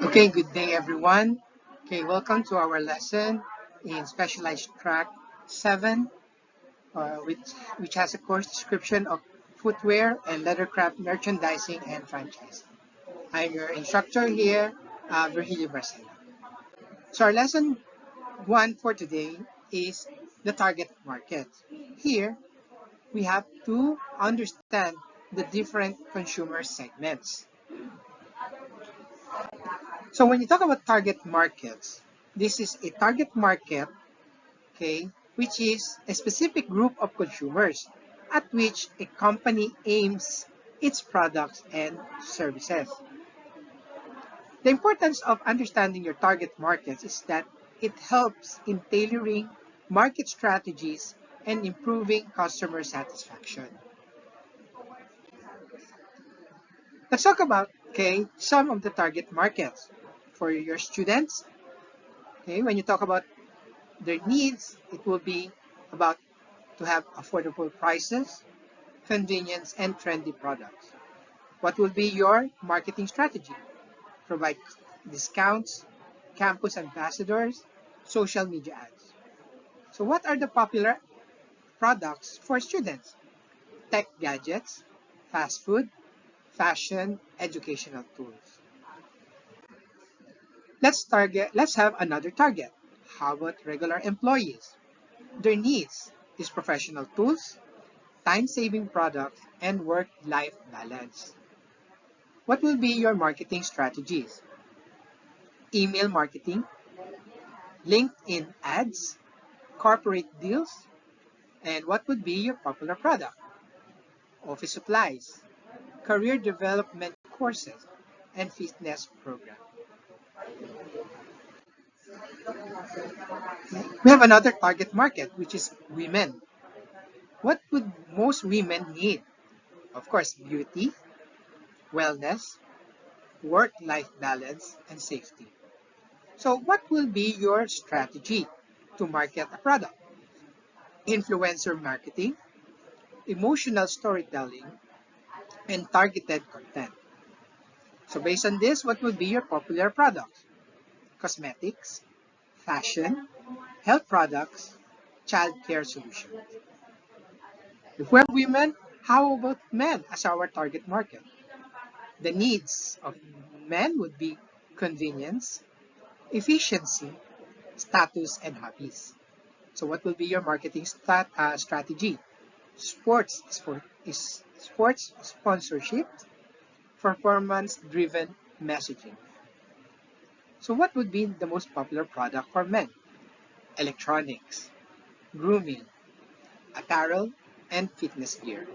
Okay, good day everyone. Okay, welcome to our lesson in Specialized Track 7, which has a course description of footwear and leathercraft merchandising and franchising. I'm your instructor here, Virgilio Barcena. So our lesson 1 for today is the target market. Here, we have to understand the different consumer segments. So when you talk about target markets, this is a target market, okay, which is a specific group of consumers at which a company aims its products and services. The importance of understanding your target markets is that it helps in tailoring market strategies and improving customer satisfaction. Let's talk about, okay, some of the target markets for your students. Okay, when you talk about their needs, it will be about to have affordable prices, convenience, and trendy products. What will be your marketing strategy? Provide discounts, campus ambassadors, social media ads. So what are the popular products for students? Tech gadgets, fast food, fashion, educational tools. Let's have another target. How about regular employees? Their needs is professional tools, time-saving products, and work-life balance. What will be your marketing strategies? Email marketing, LinkedIn ads, corporate deals, and what would be your popular product? Office supplies, career development courses, and fitness program. We have another target market, which is women. What would most women need? Of course, beauty, wellness, work-life balance, and safety. So what will be your strategy to market a product? Influencer marketing, emotional storytelling, and targeted content. So based on this, what would be your popular products? Cosmetics, fashion, health products, childcare solutions. If we have women, how about men as our target market? The needs of men would be convenience, efficiency, status, and hobbies. So what will be your marketing strategy? Sports sponsorship, performance-driven messaging. So what would be the most popular product for men? Electronics, grooming, apparel, and fitness gear.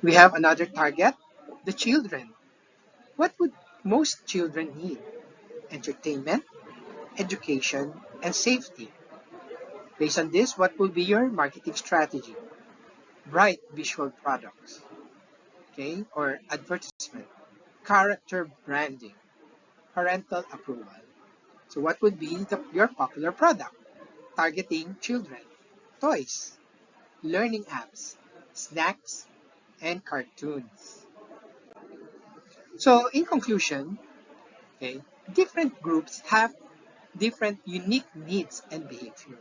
We have another target, the children. What would most children need? Entertainment, education, and safety. Based on this, what will be your marketing strategy? Bright visual products, okay, or advertisement, character branding, parental approval. So what would be your popular product? Targeting children, toys, learning apps, snacks, and cartoons. So in conclusion, okay, different groups have different unique needs and behavior.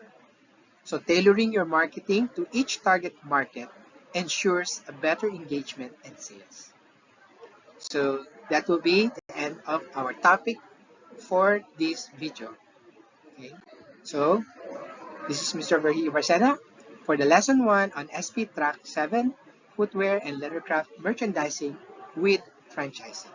So tailoring your marketing to each target market ensures a better engagement and sales. So that will be the end of our topic for this video. Okay. So this is Mr. Virgilio Barcena for the lesson 1 on SP Track 7, Footwear and Leathercraft Merchandising with Franchising.